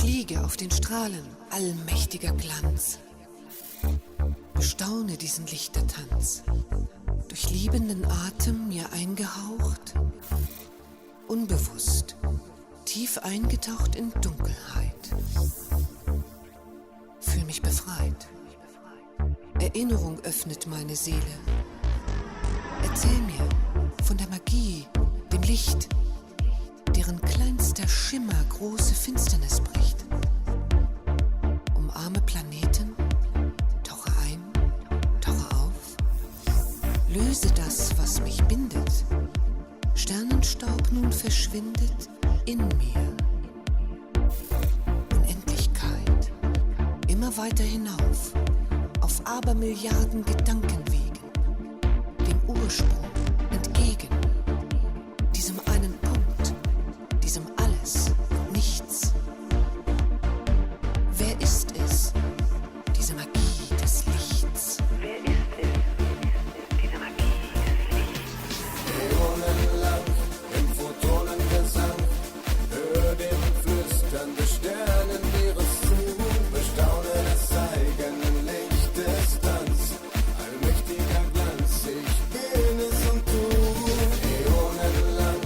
Fliege auf den Strahlen allmächtiger Glanz. Bestaune diesen Lichtertanz, durch liebenden Atem mir eingehaucht, unbewusst, tief eingetaucht in Dunkelheit. Fühl mich befreit. Erinnerung öffnet meine Seele. Erzähl mir von der Magie, dem Licht, deren kleinster Schimmer große Finsternis bricht. Umarme Planeten, tauche ein, tauche auf, löse das, was mich bindet. Sternenstaub nun verschwindet in mir. Unendlichkeit, immer weiter hinauf, auf Abermilliarden Gedankenwegen, dem Ursprung entgegen, diesem einen Punkt, diesem Alles und Nichts. Wer ist es, diese Magie des Lichts? Wer ist es, diese Magie des Lichts? Äonenlang im Photonengesang, hör dem Flüstern des Sternenmeeres zu, bestaune des eigenen Lichtes Tanz, allmächtiger Glanz, ich bin es und du. Äonenlang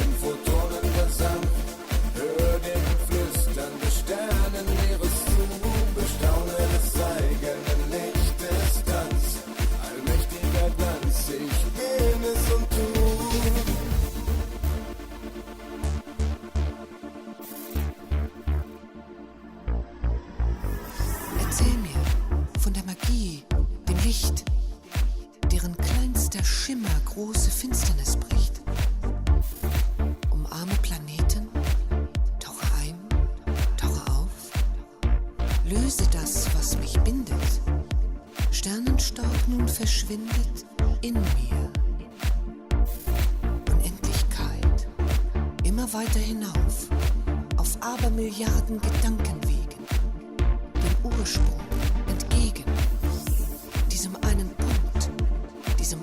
im Photonengesang, hör dem Flüstern des Sternenmeeres zu, bestaune des eigenen Lichtes Tanz, allmächtiger Glanz, ich bin es und du. Erzähl mir von der Magie, dem Licht, deren kleinster Schimmer große Finsternis bricht. Umarme Planeten, tauche ein, tauche auf, löse das, was mich bindet. Sternenstaub nun verschwindet in mir. Unendlichkeit, immer weiter hinauf, auf Abermilliarden Gedankenwegen, dem Ursprung entgegen, diesem einen Punkt, diesem